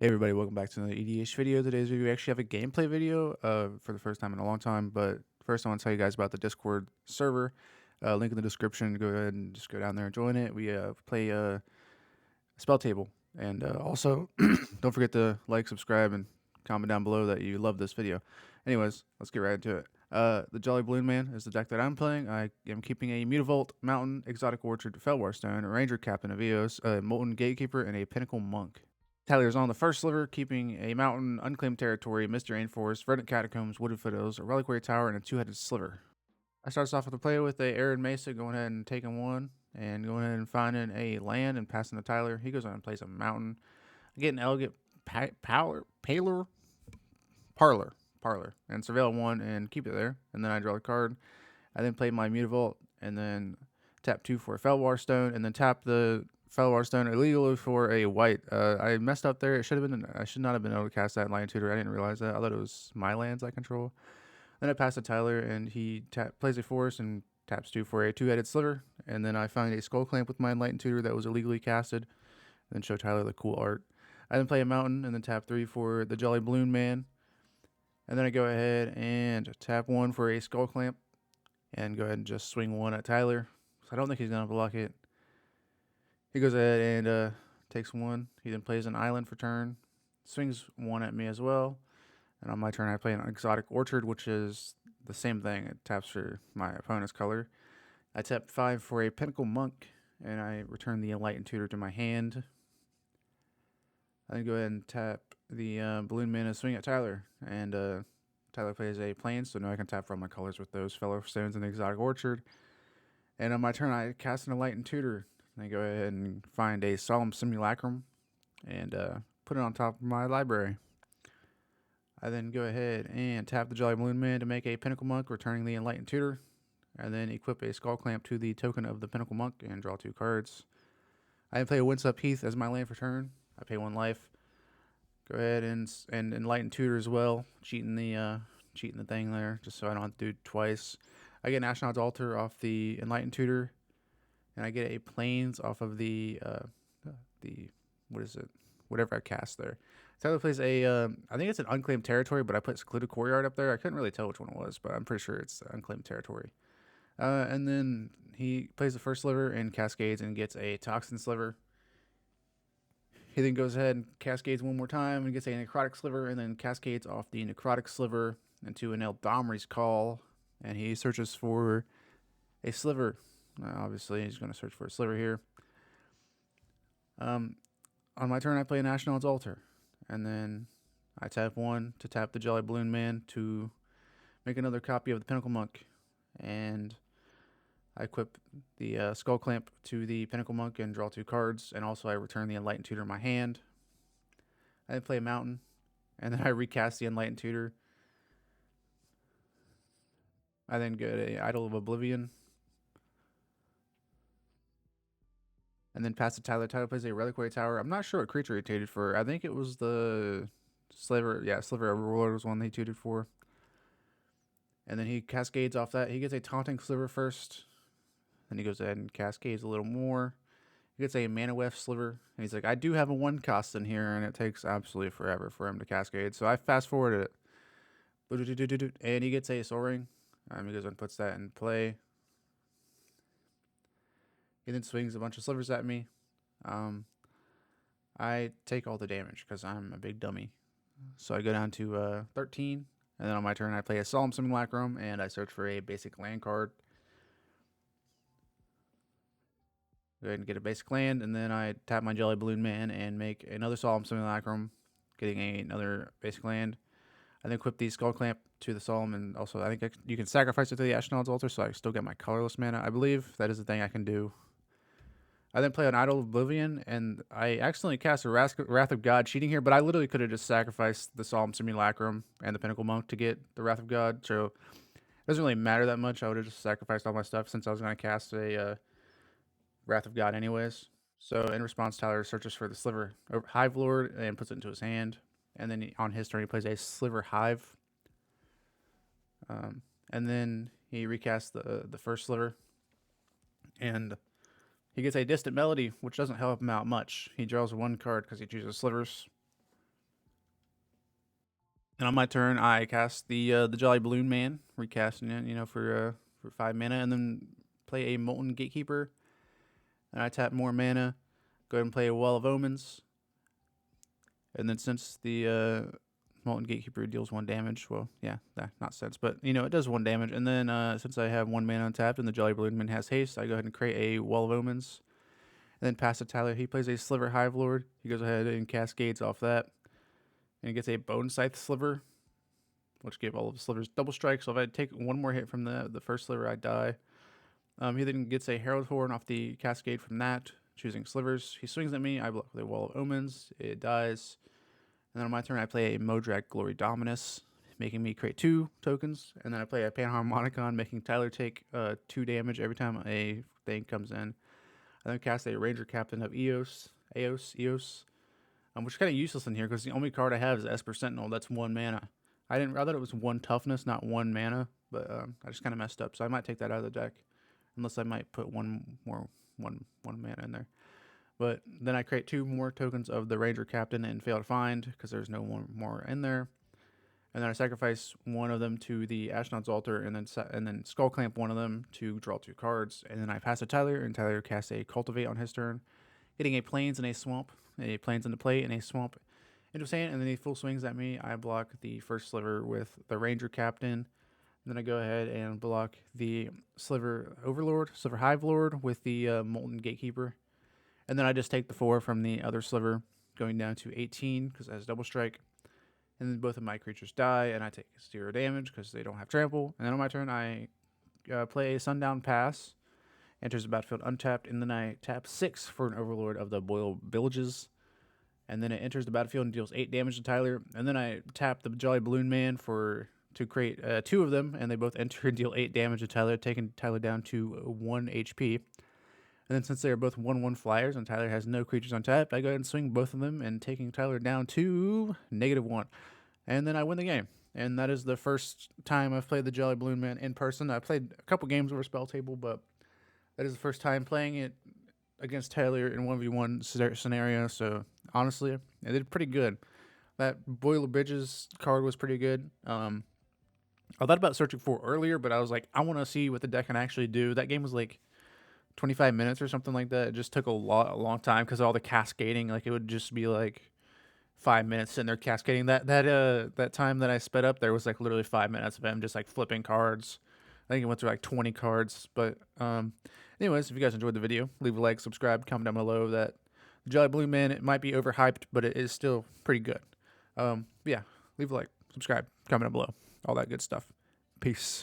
Hey everybody, welcome back to another EDH video. Today's video, we actually have a gameplay video for the first time in a long time, but first I want to tell you guys about the Discord server. Link in the description. Go ahead and just go down there and join it. We play spell table, and also don't forget to like, subscribe, and comment down below that you love this video. Anyways, let's get right into it. The Jolly Balloon Man is the deck that I'm playing. I am keeping a Mutavault, Mountain, Exotic Orchard, Felwar Stone, a Ranger Captain of Eos, a Molten Gatekeeper, and a Pinnacle Monk. Tyler's on the First Sliver, keeping a Mountain, Unclaimed Territory, Mystery Rainforest, Verdant Catacombs, Wooded Foothills, a Reliquary Tower, and a Two-Headed Sliver. I starts off with a play with a Arid Mesa, going ahead and taking one, and going ahead and finding a land and passing to Tyler. He goes on and plays a Mountain. I get an Elegant Parlor, and Surveil one and keep it there. And then I draw a card. I then play my Mutavault, and then tap 2 for a Felwar Stone, and then tap the Felwar Stone illegally for a white. I messed up there. It should have been. I should not have been able to cast that Lion Tutor. I didn't realize that. I thought it was my lands I control. Then I pass to Tyler, and he plays a forest and taps 2 for a Two-Headed Sliver. And then I find a Skull Clamp with my Enlightened Tutor that was illegally casted. And then show Tyler the cool art. I then play a Mountain, and then tap 3 for the Jolly Balloon Man. And then I go ahead and tap 1 for a Skull Clamp, and go ahead and just swing 1 at Tyler. So I don't think he's gonna block it. He goes ahead and takes 1. He then plays an island for turn, swings 1 at me as well. And on my turn, I play an Exotic Orchard, which is the same thing. It taps for my opponent's color. I tap 5 for a Pinnacle Monk, and I return the Enlightened Tutor to my hand. I then go ahead and tap the Balloon Man and swing at Tyler. And Tyler plays a Plane, so now I can tap for all my colors with those Fellow Stones in the Exotic Orchard. And on my turn, I cast an Enlightened Tutor. I go ahead and find a Solemn Simulacrum and put it on top of my library. I then go ahead and tap the Jolly Balloon Man to make a Pinnacle Monk, returning the Enlightened Tutor. And then equip a Skull Clamp to the token of the Pinnacle Monk and draw 2 cards. I then play a Windswept Heath as my land for turn. I pay 1 life. Go ahead and Enlightened Tutor as well, cheating the thing there, just so I don't have to do it twice. I get an Ashnod's Altar off the Enlightened Tutor, and I get a Plains off of the what is it? Whatever I cast there. Tyler plays a I think it's an Unclaimed Territory, but I put Secluded Courtyard up there. I couldn't really tell which one it was, but I'm pretty sure it's Unclaimed Territory. And then he plays the First Sliver and cascades and gets a Toxin Sliver. He then goes ahead and cascades 1 more time and gets a Necrotic Sliver, and then cascades off the Necrotic Sliver into an Eldamri's Call, and he searches for a Sliver. Obviously, he's going to search for a Sliver here. On my turn, I play an Ashnod's Altar, and then I tap 1 to tap the Jolly Balloon Man to make another copy of the Pinnacle Monk, and I equip the Skull Clamp to the Pinnacle Monk and draw 2 cards, and also I return the Enlightened Tutor in my hand. I then play a Mountain, and then I recast the Enlightened Tutor. I then get a Idol of Oblivion, and then pass to Tyler. Tyler plays a Reliquary Tower. I'm not sure what creature he tutored for. I think it was the Sliver. Yeah, Sliver Overlord was one he tutored for. And then he cascades off that. He gets a Taunting Sliver first. Then he goes ahead and cascades a little more. He gets a Mana Weft Sliver. And he's like, I do have a 1 cost in here, and it takes absolutely forever for him to cascade. So I fast forwarded it. And he gets a Soul Ring. He goes and puts that in play. He then swings a bunch of slivers at me. I take all the damage because I'm a big dummy. So I go down to 13. And then on my turn, I play a Solemn Simulacrum, and I search for a basic land card. Go ahead and get a basic land, and then I tap my Jolly Balloon Man and make another Solemn Simulacrum, getting another basic land. I then equip the Skull Clamp to the Solemn, and also I think you can sacrifice it to the Ashnod's Altar, so I still get my colorless mana. I believe that is the thing I can do. I then play an Idol of Oblivion, and I accidentally cast a Wrath of God cheating here, but I literally could have just sacrificed the Solemn Simulacrum and the Pinnacle Monk to get the Wrath of God, so it doesn't really matter that much. I would have just sacrificed all my stuff since I was going to cast a Wrath of God anyways. So in response, Tyler searches for the Sliver Hive Lord and puts it into his hand. And then on his turn, he plays a Sliver Hive. And then he recasts the first Sliver. And he gets a Distant Melody, which doesn't help him out much. He draws 1 card because he chooses slivers. And on my turn, I cast the Jolly Balloon Man, recasting it, for 5 mana, and then play a Molten Gatekeeper. And I tap more mana, go ahead and play a Wall of Omens. And then since the Molten Gatekeeper deals 1 damage, well, yeah, not sense, but it does 1 damage. And then since I have 1 mana untapped and the Jolly Balloon Man has haste, I go ahead and create a Wall of Omens. And then pass to Tyler. He plays a Sliver Hive Lord. He goes ahead and cascades off that. And he gets a Bone Scythe Sliver, which gave all of the slivers double strike. So if I take 1 more hit from the first sliver, I die. He then gets a Herald Horn off the cascade from that, choosing slivers. He swings at me. I block with a Wall of Omens. It dies. And then on my turn, I play a Modrak Glory Dominus, making me create 2 tokens. And then I play a Panharmonicon, making Tyler take 2 damage every time a thing comes in. I then cast a Ranger Captain of Eos, which is kind of useless in here because the only card I have is Esper Sentinel. That's 1 mana. I thought it was 1 toughness, not 1 mana, but I just kind of messed up. So I might take that out of the deck, unless I might put one mana in there. But then I create 2 more tokens of the Ranger Captain and fail to find because there's no one more in there. And then I sacrifice 1 of them to the Ashnod's Altar, and then Skull Clamp 1 of them to draw 2 cards. And then I pass to Tyler, and Tyler casts a Cultivate on his turn, hitting a Plains and a Swamp, a Plains into play and a Swamp into his hand. And then he full swings at me. I block the first sliver with the Ranger Captain. And then I go ahead and block the Sliver Hive Lord with the Molten Gatekeeper. And then I just take the 4 from the other sliver, going down to 18 because it has double strike. And then both of my creatures die, and I take 0 damage because they don't have trample. And then on my turn, I play a Sundown Pass, enters the battlefield untapped, and then I tap 6 for an Overlord of the Boil Villages. And then it enters the battlefield and deals 8 damage to Tyler. And then I tap the Jolly Balloon Man to create 2 of them, and they both enter and deal 8 damage to Tyler, taking Tyler down to 1 HP. And then since they are both 1/1 flyers and Tyler has no creatures untapped, I go ahead and swing both of them and taking Tyler down to -1. And then I win the game. And that is the first time I've played the Jolly Balloon Man in person. I played a couple games over Spell Table, but that is the first time playing it against Tyler in 1v1 scenario. So honestly, I did pretty good. That Boiler Bridges card was pretty good. I thought about searching for earlier, but I was like, I want to see what the deck can actually do. That game was like 25 minutes or something like that. It just took a long time because of all the cascading. Like it would just be like 5 minutes sitting there cascading. That time that I sped up there was like literally 5 minutes of him just like flipping cards. I think it went through like 20 cards. But anyways, if you guys enjoyed the video, leave a like, subscribe, comment down below. That Jolly Blue Man, it might be overhyped, but it is still pretty good. Yeah, leave a like, subscribe, comment down below, all that good stuff. Peace.